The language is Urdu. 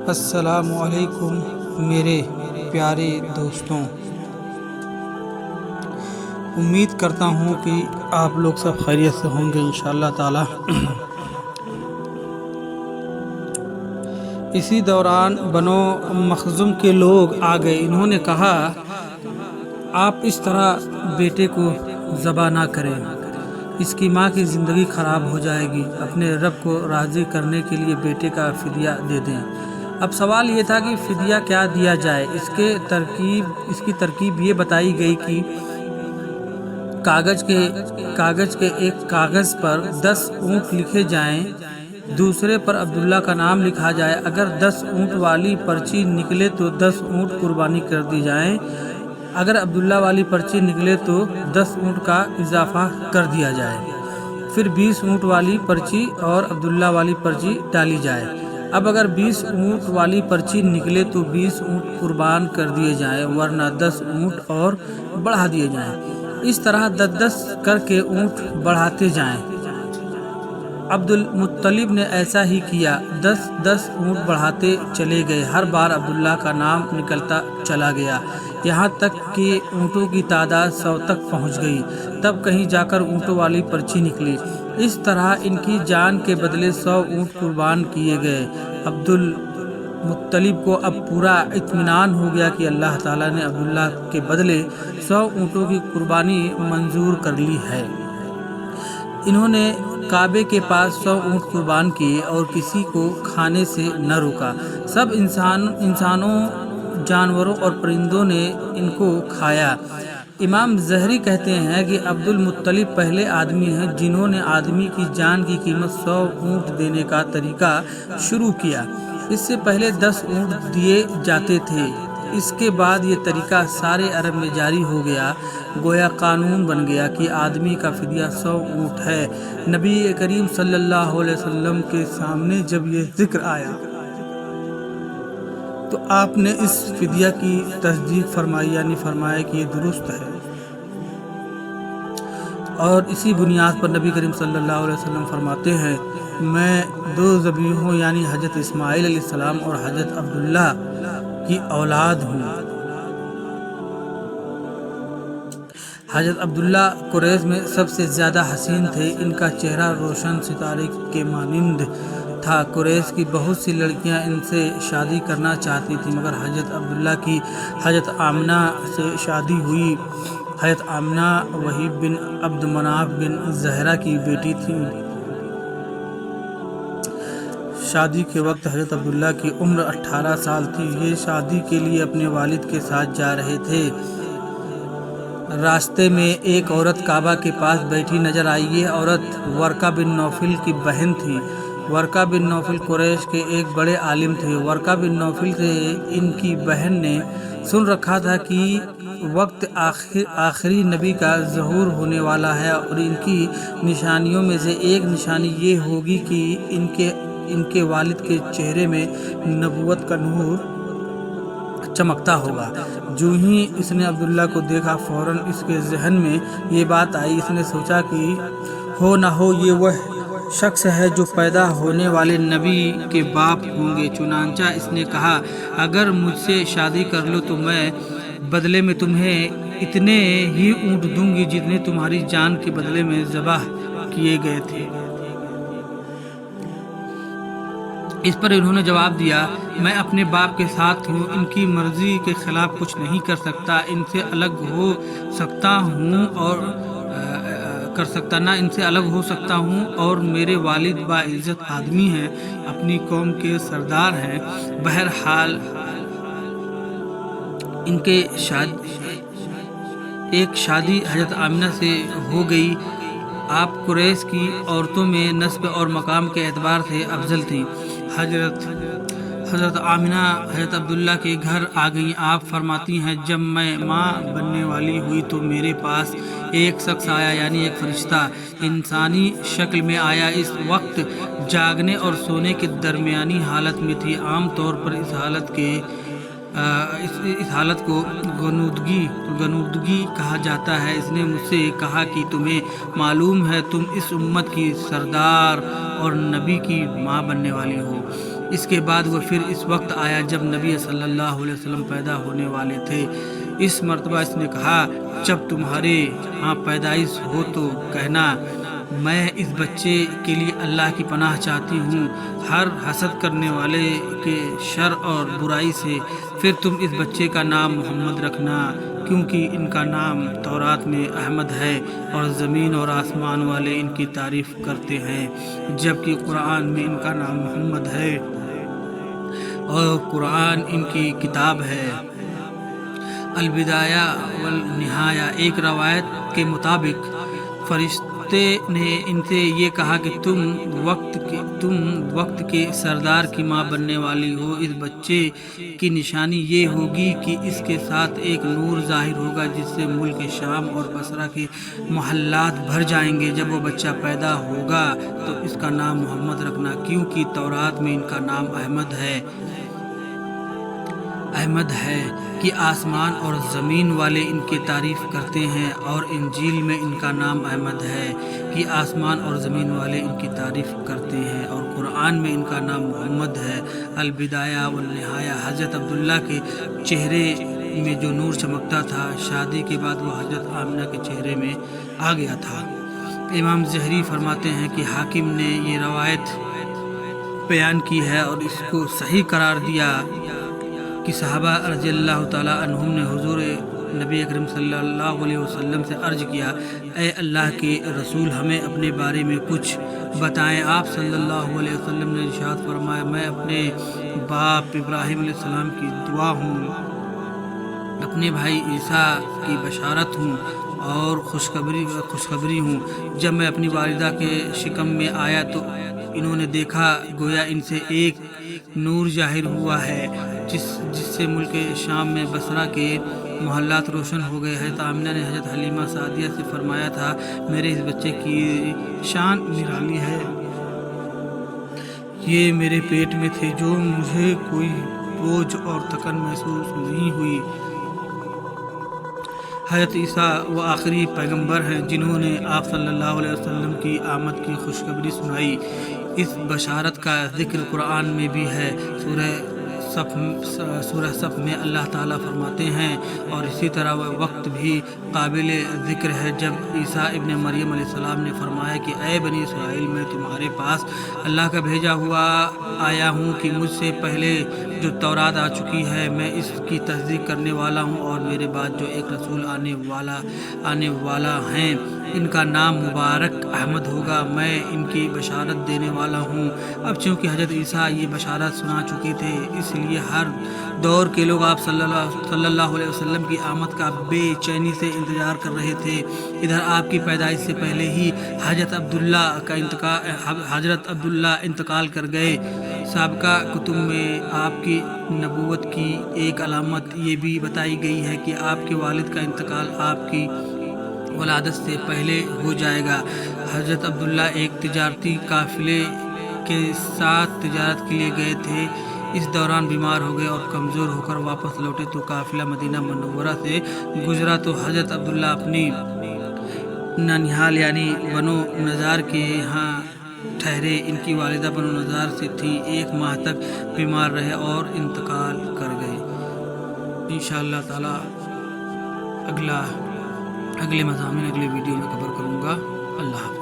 السلام علیکم میرے پیارے دوستوں، امید کرتا ہوں کہ آپ لوگ سب خیریت سے ہوں گے انشاءاللہ تعالی۔ اسی دوران بنو مخزوم کے لوگ آ گئے۔ انہوں نے کہا، آپ اس طرح بیٹے کو ذبح نہ کریں، اس کی ماں کی زندگی خراب ہو جائے گی۔ اپنے رب کو راضی کرنے کے لیے بیٹے کا فدیہ دے دیں۔ اب سوال یہ تھا کہ فدیہ کیا دیا جائے۔ اس کی ترکیب یہ بتائی گئی کہ کاغذ کے ایک کاغذ پر 10 اونٹ لکھے جائیں، دوسرے پر عبداللہ کا نام لکھا جائے۔ اگر 10 اونٹ والی پرچی نکلے تو 10 اونٹ قربانی کر دی جائیں، اگر عبداللہ والی پرچی نکلے تو 10 اونٹ کا اضافہ کر دیا جائے، پھر 20 اونٹ والی پرچی اور عبداللہ والی پرچی ڈالی جائے۔ اب اگر 20 اونٹ والی پرچی نکلے تو 20 اونٹ قربان کر دیے جائیں، ورنہ 10 اونٹ اور بڑھا دیے جائیں۔ اس طرح 10 کر کے اونٹ بڑھاتے جائیں۔ عبد المطلب نے ایسا ہی کیا، 10 اونٹ بڑھاتے چلے گئے۔ ہر بار عبداللہ کا نام نکلتا چلا گیا، یہاں تک کہ اونٹوں کی تعداد 100 تک پہنچ گئی۔ تب کہیں جا کر اونٹوں والی پرچی نکلی۔ اس طرح ان کی جان کے بدلے 100 اونٹ قربان کیے گئے۔ عبد المطلب کو اب پورا اطمینان ہو گیا کہ اللہ تعالیٰ نے عبداللہ کے بدلے 100 اونٹوں کی قربانی منظور کر لی ہے۔ انہوں نے کعبے کے پاس 100 اونٹ قربان کیے اور کسی کو کھانے سے نہ روکا۔ سب انسانوں، جانوروں اور پرندوں نے ان کو کھایا۔ امام زہری کہتے ہیں کہ عبد المطلب پہلے آدمی ہیں جنہوں نے آدمی کی جان کی قیمت 100 اونٹ دینے کا طریقہ شروع کیا۔ اس سے پہلے 10 اونٹ دیے جاتے تھے۔ اس کے بعد یہ طریقہ سارے عرب میں جاری ہو گیا، گویا قانون بن گیا کہ آدمی کا فدیہ 100 اونٹ ہے۔ نبی کریم صلی اللہ علیہ وسلم کے سامنے جب یہ ذکر آیا تو آپ نے اس فدیہ کی تصدیق فرمائی، یعنی فرمایا کہ یہ درست ہے، اور اسی بنیاد پر نبی کریم صلی اللہ علیہ وسلم فرماتے ہیں، میں 2 ذبیحوں یعنی حضرت اسماعیل علیہ السلام اور حضرت عبداللہ کی اولاد ہوں۔ حضرت عبداللہ قریش میں سب سے زیادہ حسین تھے۔ ان کا چہرہ روشن ستارے کے مانند تھا۔ قریش کی بہت سی لڑکیاں ان سے شادی کرنا چاہتی تھیں، مگر حضرت عبداللہ کی حضرت آمنہ سے شادی ہوئی۔ حضرت آمنہ وہیب بن عبد مناف بن زہرہ کی بیٹی تھی۔ شادی کے وقت حضرت عبداللہ کی عمر 18 سال تھی۔ یہ شادی کے لیے اپنے والد کے ساتھ جا رہے تھے۔ راستے میں ایک عورت کعبہ کے پاس بیٹھی نظر آئی۔ یہ عورت ورقہ بن نوفل کی بہن تھی۔ ورقہ بن نوفل قریش کے ایک بڑے عالم تھے۔ ورقہ بن نوفل سے ان کی بہن نے سن رکھا تھا کہ وقت آخری نبی کا ظہور ہونے والا ہے، اور ان کی نشانیوں میں سے ایک نشانی یہ ہوگی کہ ان کے والد کے چہرے میں نبوت کا نور چمکتا ہوگا۔ جو ہی اس نے عبداللہ کو دیکھا، فوراً اس کے ذہن میں یہ بات آئی۔ اس نے سوچا کہ ہو نہ ہو یہ وہ شخص ہے جو پیدا ہونے والے نبی کے باپ ہوں گے۔ چنانچہ اس نے کہا، اگر مجھ سے شادی کر لو تو میں بدلے میں تمہیں اتنے ہی اونٹ دوں گی جتنے تمہاری جان کے بدلے میں ذبح کیے گئے تھے۔ اس پر انہوں نے جواب دیا، میں اپنے باپ کے ساتھ ہوں، ان کی مرضی کے خلاف کچھ نہیں کر سکتا، ان سے الگ ہو سکتا ہوں اور میرے والد باعزت آدمی ہیں، اپنی قوم کے سردار ہیں۔ بہرحال ان کے ایک شادی حضرت آمنہ سے ہو گئی۔ آپ قریش کی عورتوں میں نسب اور مقام کے اعتبار سے افضل تھیں۔ حضرت آمنہ حضرت عبداللہ کے گھر آ گئیں۔ آپ فرماتی ہیں، جب میں ماں بننے والی ہوئی تو میرے پاس ایک شخص آیا، یعنی ایک فرشتہ انسانی شکل میں آیا۔ اس وقت جاگنے اور سونے کے درمیانی حالت میں تھی۔ عام طور پر اس حالت کو غنودگی کہا جاتا ہے۔ اس نے مجھ سے کہا کہ تمہیں معلوم ہے تم اس امت کی سردار اور نبی کی ماں بننے والی ہو۔ اس کے بعد وہ پھر اس وقت آیا جب نبی صلی اللہ علیہ وسلم پیدا ہونے والے تھے۔ اس مرتبہ اس نے کہا جب تمہارے ہاں پیدائش ہو تو کہنا میں اس بچے کے لیے اللہ کی پناہ چاہتی ہوں ہر حسد کرنے والے کے شر اور برائی سے۔ پھر تم اس بچے کا نام محمد رکھنا، کیونکہ ان کا نام تورات میں احمد ہے اور زمین اور آسمان والے ان کی تعریف کرتے ہیں، جبکہ قرآن میں ان کا نام محمد ہے اور قرآن ان کی کتاب ہے۔ البدایہ والنہایہ ایک روایت کے مطابق فرشتے نے ان سے یہ کہا کہ تم وقت کے سردار کی ماں بننے والی ہو۔ اس بچے کی نشانی یہ ہوگی کہ اس کے ساتھ ایک نور ظاہر ہوگا جس سے ملک شام اور بصرہ کے محلات بھر جائیں گے۔ جب وہ بچہ پیدا ہوگا تو اس کا نام محمد رکھنا، کیونکہ تورات میں ان کا نام احمد ہے کہ آسمان اور زمین والے ان کی تعریف کرتے ہیں، اور انجیل میں ان کا نام احمد ہے کہ آسمان اور زمین والے ان کی تعریف کرتے ہیں، اور قرآن میں ان کا نام محمد ہے۔ البدایہ والنہایہ حضرت عبداللہ کے چہرے میں جو نور چمکتا تھا، شادی کے بعد وہ حضرت آمنہ کے چہرے میں آ گیا تھا۔ امام زہری فرماتے ہیں کہ حاکم نے یہ روایت بیان کی ہے اور اس کو صحیح قرار دیا کہ صحابہ رضی اللہ تعالیٰ عنہم نے حضور نبی اکرم صلی اللہ علیہ وسلم سے عرض کیا اے اللہ کے رسول ہمیں اپنے بارے میں کچھ بتائیں۔ آپ صلی اللہ علیہ وسلم نے ارشاد فرمایا میں اپنے باپ ابراہیم علیہ السلام کی دعا ہوں، اپنے بھائی عیسیٰ کی بشارت ہوں اور خوشخبری ہوں۔ جب میں اپنی والدہ کے شکم میں آیا تو انہوں نے دیکھا گویا ان سے ایک نور ظاہر ہوا ہے جس سے ملک شام میں بصرہ کے محلات روشن ہو گئے ہیں۔ آمنہ نے حضرت حلیمہ سعدیہ سے فرمایا تھا میرے اس بچے کی شان نرالی ہے، یہ میرے پیٹ میں تھے جو مجھے کوئی بوجھ اور تھکن محسوس نہیں ہوئی۔ حضرت عیسیٰ وہ آخری پیغمبر ہیں جنہوں نے آپ صلی اللہ علیہ وسلم کی آمد کی خوشخبری سنائی۔ اس بشارت کا ذکر قرآن میں بھی ہے۔ سورہ صف میں اللہ تعالیٰ فرماتے ہیں اور اسی طرح وہ وقت بھی قابل ذکر ہے جب عیسیٰ ابن مریم علیہ السلام نے فرمایا کہ اے بنی اسرائیل میں تمہارے پاس اللہ کا بھیجا ہوا آیا ہوں کہ مجھ سے پہلے جو تورات آ چکی ہے میں اس کی تصدیق کرنے والا ہوں، اور میرے بعد جو ایک رسول آنے والا ہیں ان کا نام مبارک احمد ہوگا، میں ان کی بشارت دینے والا ہوں۔ اب چونکہ حضرت عیسیٰ یہ بشارت سنا چکے تھے اس لیے ہر دور کے لوگ آپ صلی اللہ علیہ وسلم کی آمد کا بے چینی سے انتظار کر رہے تھے۔ ادھر آپ کی پیدائش سے پہلے ہی حضرت عبداللہ انتقال کر گئے۔ سابقہ کتب میں آپ کی نبوت کی ایک علامت یہ بھی بتائی گئی ہے کہ آپ کے والد کا انتقال آپ کی ولادت سے پہلے ہو جائے گا۔ حضرت عبداللہ ایک تجارتی قافلے کے ساتھ تجارت کے لیے گئے تھے، اس دوران بیمار ہو گئے اور کمزور ہو کر واپس لوٹے تو قافلہ مدینہ منورہ سے گزرا تو حضرت عبداللہ اپنی ننیھال یعنی بنو نضار کے ہاں ٹھہرے۔ ان کی والدہ بنو نضار سے تھی، 1 ماہ تک بیمار رہے اور انتقال کر گئے۔ انشاءاللہ تعالی اگلے مضامین اگلے ویڈیو میں کور کروں گا۔ اللہ حافظ۔